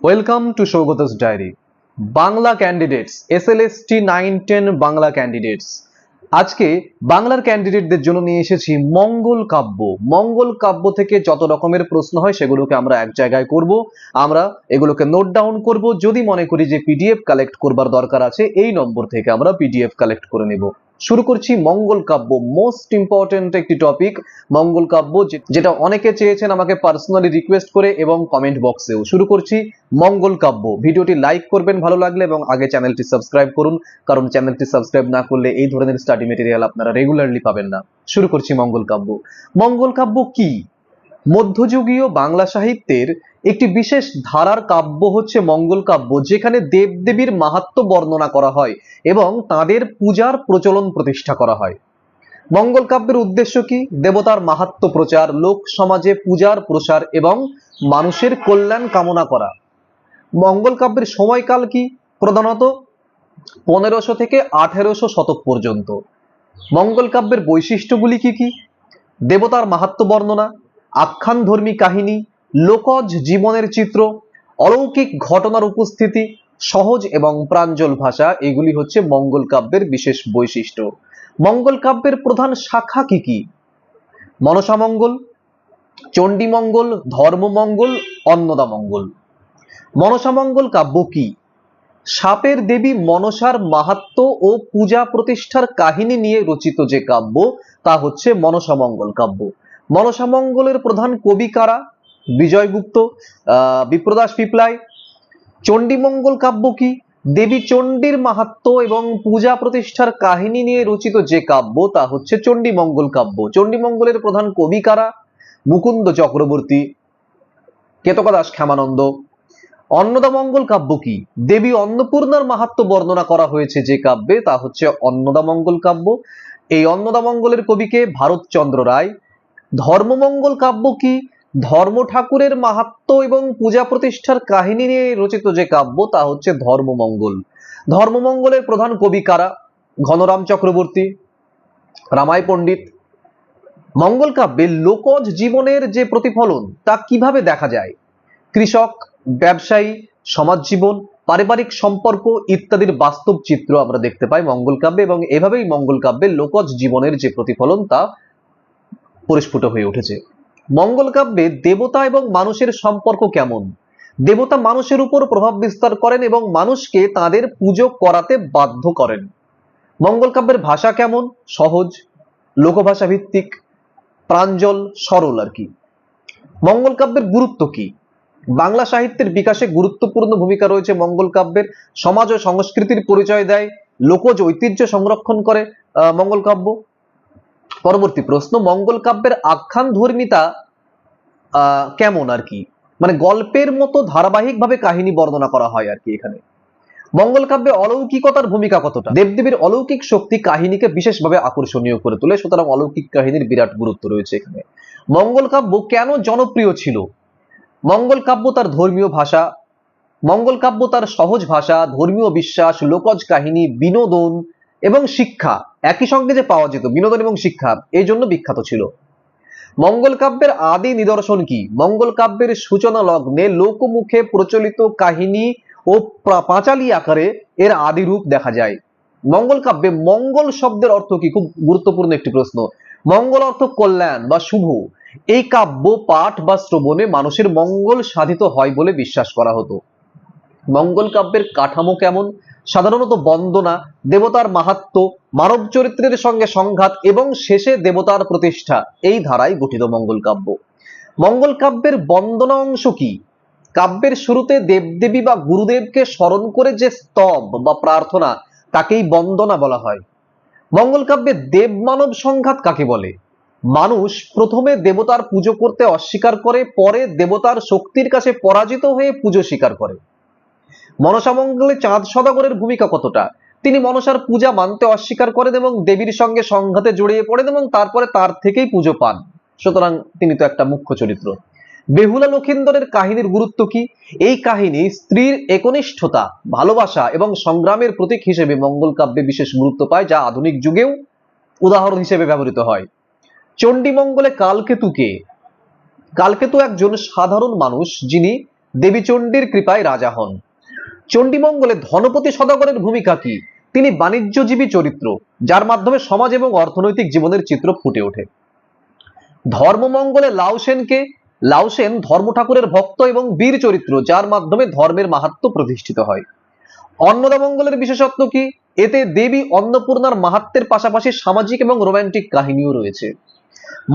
Welcome to Sougata's diary. Bangla candidates, SLST 9-10 Bangla candidates. আজকে বাংলার ক্যান্ডিডেটদের জন্য নিয়ে এসেছি মঙ্গল কাব্য। মঙ্গল কাব্য থেকে যত রকমের প্রশ্ন হয় সেগুলোকে আমরা এক জায়গায় করব। আমরা এগুলোকে নোট ডাউন করব। যদি মনে করি যে পিডিএফ কালেক্ট করবার দরকার আছে, এই নম্বর থেকে আমরা পিডিএফ কালেক্ট করে নেব। শুরু করছি মঙ্গল কাব্য, মোস্ট ইম্পর্টেন্ট একটি টপিক মঙ্গল কাব্য, যেটা অনেকে চেয়েছেন আমাকে পার্সোনালি রিকোয়েস্ট করে এবং কমেন্ট বক্সেও। শুরু করছি মঙ্গল কাব্য। ভিডিওটি লাইক করবেন ভালো লাগলে এবং আগে চ্যানেলটি সাবস্ক্রাইব করুন, কারণ চ্যানেলটি সাবস্ক্রাইব না করলে এই ধরনের স্টাডি মেটেরিয়াল আপনারা রেগুলারলি পাবেন না। শুরু করছি মঙ্গল কাব্য। মঙ্গল কাব্য কি? মধ্যযুগীয় বাংলা সাহিত্যের একটি বিশেষ ধারার কাব্য হচ্ছে মঙ্গল কাব্য, যেখানে দেবদেবীর মাহাত্ম্য বর্ণনা করা হয় এবং তাদের পূজার প্রচলন প্রতিষ্ঠা করা হয়। মঙ্গল কাব্যের উদ্দেশ্য কি? দেবতার মাহাত্ম্য প্রচার, লোক সমাজে পূজার প্রসার এবং মানুষের কল্যাণ কামনা করা। মঙ্গল কাব্যের সময়কাল কি? প্রধানত 1500 থেকে 1800 শতক পর্যন্ত। মঙ্গল কাব্যের বৈশিষ্ট্যগুলি কি কি? দেবতার মাহাত্ম্য বর্ণনা, আখ্যানধর্মী কাহিনী, লোকজ জীবনের চিত্র, অলৌকিক ঘটনার উপস্থিতি, সহজ এবং প্রাঞ্জল ভাষা, এগুলি হচ্ছে মঙ্গল কাব্যের বিশেষ বৈশিষ্ট্য। মঙ্গল কাব্যের প্রধান শাখা কি কি? মনসামঙ্গল, চণ্ডীমঙ্গল, ধর্মমঙ্গল, অন্নদামঙ্গল। মনসামঙ্গল কাব্য কি? সাপের দেবী মনসার মাহাত্ম্য ও পূজা প্রতিষ্ঠার কাহিনী নিয়ে রচিত যে কাব্য, তা হচ্ছে মনসামঙ্গল কাব্য। মনসামঙ্গলের প্রধান কবি কারা? বিজয়গুপ্ত, বিপ্রদাস পিপলাই। চণ্ডীমঙ্গল কাব্য কি? দেবী চণ্ডীর মাহাত্ম্য এবং পূজা প্রতিষ্ঠার কাহিনী নিয়ে রচিত যে কাব্য, তা হচ্ছে চণ্ডীমঙ্গল কাব্য। চণ্ডীমঙ্গলের প্রধান কবি কারা? মুকুন্দ চক্রবর্তী, কেতকদাস ক্ষেমানন্দ। অন্নদামঙ্গল কাব্য কি? দেবী অন্নপূর্ণার মাহাত্ম্য বর্ণনা করা হয়েছে যে কাব্যে, তা হচ্ছে অন্নদামঙ্গল কাব্য। এই অন্নদামঙ্গলের কবিকে ভারতচন্দ্র রায়। ধর্মমঙ্গল কাব্য কি? ধর্ম ঠাকুরের মাহাত্ম্য এবং পূজা প্রতিষ্ঠার কাহিনী নিয়ে রচিত যে কাব্য, তা হচ্ছে ধর্মমঙ্গল। ধর্মমঙ্গলের প্রধান কবি কারা? ঘনরাম চক্রবর্তী, রামাই পণ্ডিত। মঙ্গল কাব্যে লোকজ জীবনের যে প্রতিফলন, তা কিভাবে দেখা যায়? কৃষক, ব্যবসায়ী, সমাজ জীবন, পারিবারিক সম্পর্ক ইত্যাদির বাস্তব চিত্র আমরা দেখতে পাই মঙ্গল কাব্যে, এবং এভাবেই মঙ্গল কাব্যে লোকজ জীবনের যে প্রতিফলন তা পরিস্ফুট হয়ে উঠেছে। মঙ্গল কাব্যে দেবতা এবং মানুষের সম্পর্ক কেমন? দেবতা মানুষের উপর প্রভাব বিস্তার করেন এবং মানুষকে তাদের পুজো করাতে বাধ্য করেন। মঙ্গল কাব্যের ভাষা কেমন? সহজ, লোকভাষা ভিত্তিক, প্রাঞ্জল, সরল আর কি। মঙ্গল কাব্যের গুরুত্ব কি? বাংলা সাহিত্যের বিকাশে গুরুত্বপূর্ণ ভূমিকা রয়েছে মঙ্গল কাব্যের। সমাজ ও সংস্কৃতির পরিচয় দেয়, লোকজ ঐতিহ্য সংরক্ষণ করে মঙ্গল কাব্য। পরবর্তী প্রশ্ন, মঙ্গল কাব্যের আখ্যান ধর্মিতা কেমন আর কি? মানে গল্পের মতো ধারাবাহিকভাবে কাহিনী বর্ণনা করা হয় আর কি এখানে। মঙ্গল কাব্যে অলৌকিকতার ভূমিকা কতটা? দেবদেবীর অলৌকিক শক্তি কাহিনীকে বিশেষভাবে আকর্ষণীয় করে তোলে, সুতরাং অলৌকিক কাহিনীর বিরাট গুরুত্ব রয়েছে এখানে। মঙ্গল কাব্য কেন জনপ্রিয় ছিল? মঙ্গল কাব্য তার ধর্মীয় ভাষা, মঙ্গল কাব্য তার সহজ ভাষা, ধর্মীয় বিশ্বাস, লোকজ কাহিনী, বিনোদন এবং শিক্ষা একই সঙ্গে যে পাওয়া যেত, বিনোদন এবং শিক্ষা, এই জন্য বিখ্যাত ছিল। মঙ্গল কাব্যের আদি নিদর্শন কি? মঙ্গল কাব্যের সূচনা লগ্নে লোকমুখে প্রচলিত কাহিনী ও পাঁচালী আকারে এর আদি রূপ দেখা যায়। মঙ্গল কাব্যে মঙ্গল শব্দের অর্থ কি? খুব গুরুত্বপূর্ণ একটি প্রশ্ন। মঙ্গল অর্থ কল্যাণ বা শুভ। এই কাব্য পাঠ বা শ্রবণে মানুষের মঙ্গল সাধিত হয় বলে বিশ্বাস করা হতো। মঙ্গল কাব্যের কাঠামো কেমন? সাধারণত বন্দনা, দেবতার মাহাত্ম্য, মানব চরিত্রের সঙ্গে সংঘাত এবং শেষে দেবতার প্রতিষ্ঠা, এই ধারায় গঠিত মঙ্গল কাব্য। মঙ্গল কাব্যের বন্দনা অংশ কি? কাব্যের শুরুতে দেবদেবী বা গুরুদেবকে স্মরণ করে যে স্তব বা প্রার্থনা, তাকেই বন্দনা বলা হয়। মঙ্গল কাব্যে দেব মানব সংঘাত কাকে বলে? মানুষ প্রথমে দেবতার পুজো করতে অস্বীকার করে, পরে দেবতার শক্তির কাছে পরাজিত হয়ে পুজো স্বীকার করে। মনসামঙ্গলে চাঁদ সদাগরের ভূমিকা কতটা? তিনি মনসার পূজা মানতে অস্বীকার করেন এবং দেবীর সঙ্গে সংঘাতে জড়িয়ে পড়েন এবং তারপরে তার থেকেই পুজো পান, সুতরাং তিনি তো একটা মুখ্য চরিত্র। বেহুলা লক্ষিন্দরের কাহিনীর গুরুত্ব কি? এই কাহিনী স্ত্রীর একনিষ্ঠতা, ভালোবাসা এবং সংগ্রামের প্রতীক হিসেবে মঙ্গল কাব্যে বিশেষ গুরুত্ব পায়, যা আধুনিক যুগেও উদাহরণ হিসেবে ব্যবহৃত হয়। চণ্ডীমঙ্গলে কালকেতু কে? কালকেতু একজন সাধারণ মানুষ যিনি দেবী চণ্ডীর কৃপায় রাজা হন। চণ্ডীমঙ্গলে ধনপতি সদাগরের ভূমিকা কি? তিনি বাণিজ্যজীবী চরিত্র, যার মাধ্যমে সমাজ এবং অর্থনৈতিক জীবনের চিত্র ফুটে ওঠে। ধর্মমঙ্গলে লাউসেনকে? লাউসেন ধর্ম ঠাকুরের ভক্ত এবং বীর চরিত্র, যার মাধ্যমে ধর্মের মাহাত্ম্য প্রতিষ্ঠিত হয়। অন্নদামঙ্গলের বিশেষত্ব কি? এতে দেবী অন্নপূর্ণার মাহাত্ম্যের পাশাপাশি সামাজিক এবং রোমান্টিক কাহিনীও রয়েছে।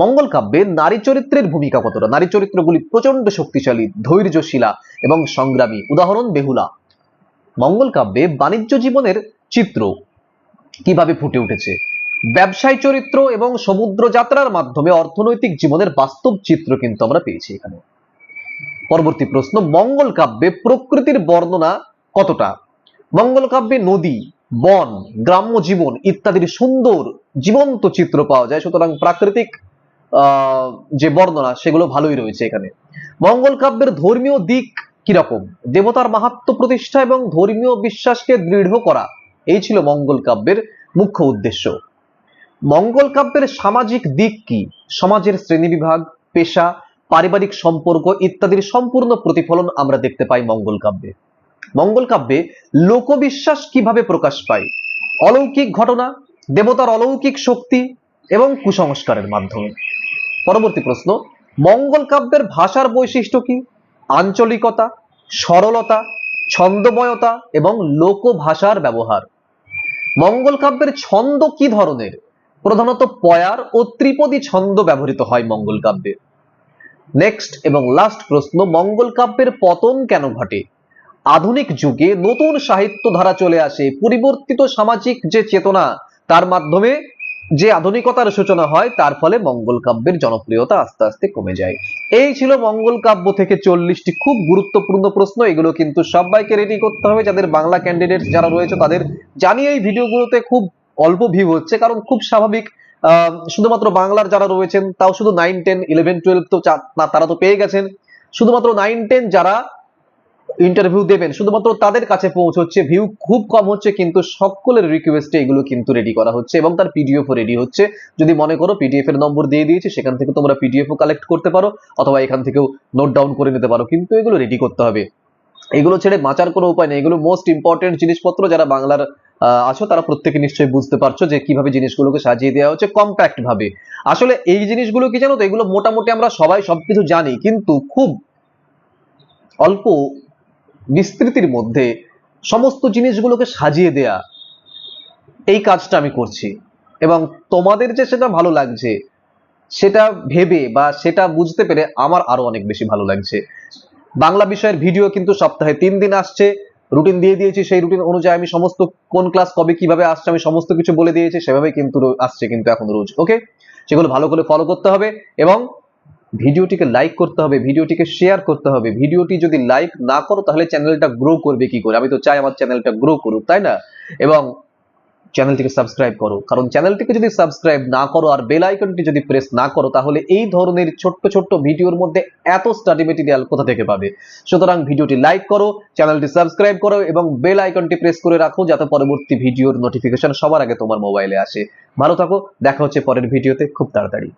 মঙ্গল কাব্যে নারী চরিত্রের ভূমিকা কতটা? নারী চরিত্রগুলি প্রচন্ড শক্তিশালী, ধৈর্যশীলা এবং সংগ্রামী। উদাহরণ বেহুলা। মঙ্গল কাব্যে বাণিজ্য জীবনের চিত্র কিভাবে ফুটে উঠেছে? ব্যবসায়ী চরিত্র এবং সমুদ্র যাত্রার মাধ্যমে অর্থনৈতিক জীবনের বাস্তব চিত্র কিন্তু আমরা পেয়েছি এখানে। পরবর্তী প্রশ্ন, মঙ্গল কাব্যে প্রকৃতির বর্ণনা কতটা? মঙ্গল কাব্যে নদী, বন, গ্রাম্য জীবন ইত্যাদির সুন্দর জীবন্ত চিত্র পাওয়া যায়, সুতরাং প্রাকৃতিক যে বর্ণনা সেগুলো ভালোই রয়েছে এখানে। মঙ্গল কাব্যের ধর্মীয় দিক কিরকম? দেবতার মাহাত্ম্য প্রতিষ্ঠা এবং ধর্মীয় বিশ্বাসকে দৃঢ় করা, এই ছিল মঙ্গল কাব্যের মুখ্য উদ্দেশ্য। মঙ্গল কাব্যের সামাজিক দিক কি? সমাজের শ্রেণীবিভাগ, পেশা, পারিবারিক সম্পর্ক ইত্যাদির সম্পূর্ণ প্রতিফলন আমরা দেখতে পাই মঙ্গল কাব্যে। মঙ্গল কাব্যে লোকবিশ্বাস কিভাবে প্রকাশ পায়? অলৌকিক ঘটনা, দেবতার অলৌকিক শক্তি এবং কুসংস্কারের মাধ্যমে। পরবর্তী প্রশ্ন, মঙ্গল কাব্যের ভাষার বৈশিষ্ট্য কি? আঞ্চলিকতা, সরলতা, ছন্দময়তা এবং লোকভাষার ব্যবহার। মঙ্গল কাব্যের ছন্দ কি ধরনের? প্রধানত পয়ার ও ত্রিপদী ছন্দ ব্যবহৃত হয় মঙ্গল কাব্যে। নেক্সট এবং লাস্ট প্রশ্ন, মঙ্গল কাব্যের পতন কেন ঘটে? আধুনিক যুগে নতুন সাহিত্য ধারা চলে আসে, পরিবর্তিত সামাজিক যে চেতনা, তার মাধ্যমে যে আধুনিকতার সূচনা হয়, তার ফলে মঙ্গল কাব্যের জনপ্রিয়তা আস্তে আস্তে কমে যায়। এই ছিল মঙ্গল কাব্য থেকে 40টি খুব গুরুত্বপূর্ণ প্রশ্ন। এগুলো কিন্তু সবাইকে রেডি করতে হবে, যাদের বাংলা ক্যান্ডিডেট যারা রয়েছে তাদের। জানি এই ভিডিওগুলোতে খুব অল্প ভিউ হচ্ছে, কারণ খুব স্বাভাবিক, শুধুমাত্র বাংলার যারা রয়েছেন তাও শুধু 9, 10, 11, 12 তো তারা তো পেয়ে গেছেন। শুধুমাত্র 9, 10 যারা ইন্টারভিউ দেবেন শুধুমাত্র তাদের কাছে পৌঁছচ্ছে, ভিউ খুব কম হচ্ছে, কিন্তু সকলের রিকোয়েস্টে এগুলো কিন্তু রেডি করা হচ্ছে এবং তার পিডিএফ ও রেডি হচ্ছে। যদি মনে করো পিডিএফ এর নম্বর দিয়ে দিয়েছি, সেখান থেকে তোমরা পিডিএফ ও কালেক্ট করতে পারো, অথবা এখান থেকেও নোট ডাউন করে নিতে পারো, কিন্তু এগুলো রেডি করতে হবে। এগুলো ছেড়ে বাঁচার কোনো উপায় নেই। এগুলো মোস্ট ইম্পর্টেন্ট জিনিসপত্র। যারা বাংলার আছো তারা প্রত্যেকে নিশ্চয়ই বুঝতে পারছো যে কিভাবে জিনিসগুলোকে সাজিয়ে দেওয়া হচ্ছে কম্প্যাক্ট ভাবে। আসলে এই জিনিসগুলো কি জানো তো, এগুলো মোটামুটি আমরা সবাই সবকিছু জানি, কিন্তু খুব অল্প বিস্তৃতির মধ্যে সমস্ত জিনিসগুলোকে সাজিয়ে দেয়া, এই কাজটা আমি করছি। এবং তোমাদের যে সেটা ভালো লাগছে সেটা ভেবে বা সেটা বুঝতে পেরে আমার আরো অনেক বেশি ভালো লাগছে। বাংলা বিষয়ের ভিডিও কিন্তু সপ্তাহে 3 দিন আসছে, রুটিন দিয়ে দিয়েছি। সেই রুটিন অনুযায়ী আমি সমস্ত কোন ক্লাস কবে কিভাবে আসছে আমি সমস্ত কিছু বলে দিয়েছি, সেভাবে কিন্তু আসছে কিন্তু এখন রোজ। ওকে, সেগুলো ভালো করে ফলো করতে হবে এবং ভিডিওটিকে লাইক করতে হবে, ভিডিওটিকে শেয়ার করতে হবে। ভিডিওটি যদি লাইক না করো তাহলে চ্যানেলটা গ্রো করবে কি করে? আমি তো চাই আমার চ্যানেলটা গ্রো করুক, তাই না? এবং চ্যানেলটিকে সাবস্ক্রাইব করো, কারণ চ্যানেলটিকে যদি সাবস্ক্রাইব না করো আর বেল আইকনটি যদি প্রেস না করো, তাহলে এই ধরনের ছোট্ট ছোট্ট ভিডিওর মধ্যে এত স্টাডি মেটেরিয়াল কোথা থেকে পাবে? সুতরাং ভিডিওটি লাইক করো, চ্যানেলটি সাবস্ক্রাইব করো এবং বেল আইকনটি প্রেস করে রাখো, যাতে পরবর্তী ভিডিওর নোটিফিকেশন সবার আগে তোমার মোবাইলে আসে। ভালো থাকো, দেখা হচ্ছে পরের ভিডিওতে খুব তাড়াতাড়ি।